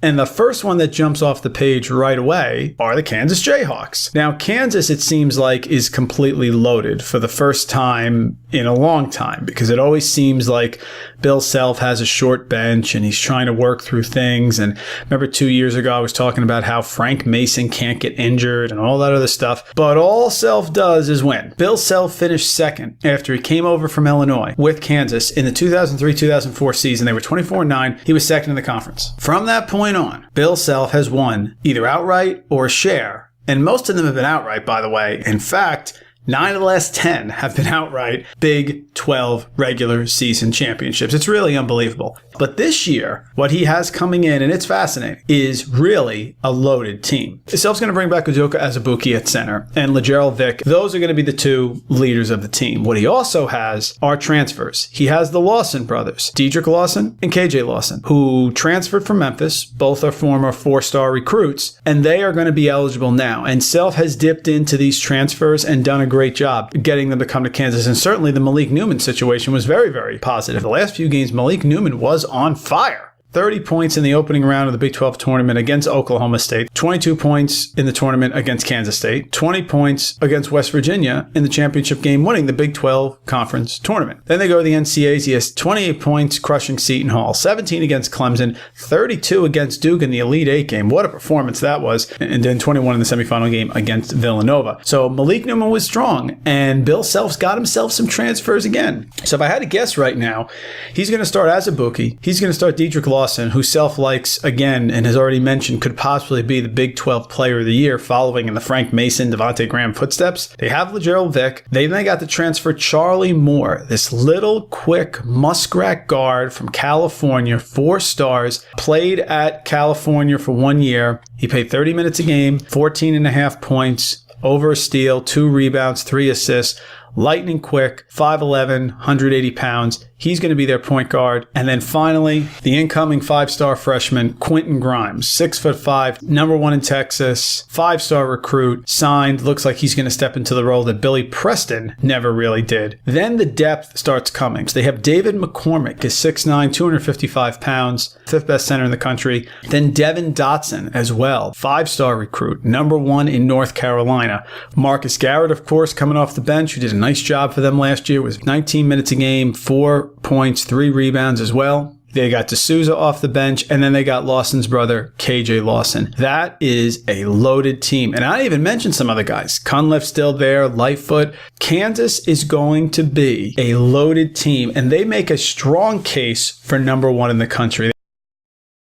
And the first one that jumps off the page right away are the Kansas Jayhawks. Now, Kansas, it seems like, is completely loaded for the first time in a long time, because it always seems like Bill Self has a short bench and he's trying to work through things. And remember 2 years ago, I was talking about how Frank Mason can't get injured and all that other stuff. But all Self does is win. Bill Self finished second after he came over from Illinois with Kansas in the 2003-2004 season. They were 24-9. He was second in the conference. From that point on, Bill Self has won either outright or a share. And most of them have been outright, by the way. In fact, 9 of the last 10 have been outright Big 12 regular season championships. It's really unbelievable. But this year, what he has coming in, and it's fascinating, is really a loaded team. Self's going to bring back Udoka Azubuike at center and LaGerald Vick. Those are going to be the two leaders of the team. What he also has are transfers. He has the Lawson brothers, Dedrick Lawson and KJ Lawson, who transferred from Memphis. Both are former 4-star recruits, and they are going to be eligible now. And Self has dipped into these transfers and done a great job getting them to come to Kansas. And certainly the Malik Newman situation was very, very positive. The last few games, Malik Newman was on fire. 30 points in the opening round of the Big 12 tournament against Oklahoma State, 22 points in the tournament against Kansas State, 20 points against West Virginia in the championship game, winning the Big 12 conference tournament. Then they go to the NCAAs. He has 28 points, crushing Seton Hall, 17 against Clemson, 32 against Duke in the Elite Eight game. What a performance that was. And then 21 in the semifinal game against Villanova. So Malik Newman was strong, and Bill Self's got himself some transfers again. So if I had to guess right now, he's going to start Azubuike. He's going to start Dedrick Lawson, who Self likes again and has already mentioned could possibly be the Big 12 Player of the Year, following in the Frank Mason, Devontae Graham footsteps. They have LaGerald Vick. They got to transfer Charlie Moore, this little quick muskrat guard from California, 4 stars, played at California for 1 year. He played 30 minutes a game, 14.5 points, over a steal, 2 rebounds, 3 assists. Lightning quick, 5'11", 180 pounds. He's going to be their point guard. And then finally, the incoming 5-star freshman, Quentin Grimes, 6'5", number 1 in Texas, 5-star recruit, signed. Looks like he's going to step into the role that Billy Preston never really did. Then the depth starts coming. So they have David McCormick, is 6'9", 255 pounds, 5th best center in the country. Then Devin Dotson as well, 5-star recruit, number 1 in North Carolina. Marcus Garrett, of course, coming off the bench, who did a nice job for them last year, was 19 minutes a game, 4 points, 3 rebounds as well. They got D'Souza off the bench, and then they got Lawson's brother, KJ Lawson. That is a loaded team. And I didn't even mention some other guys. Cunliffe's still there, Lightfoot. Kansas is going to be a loaded team, and they make a strong case for number 1 in the country.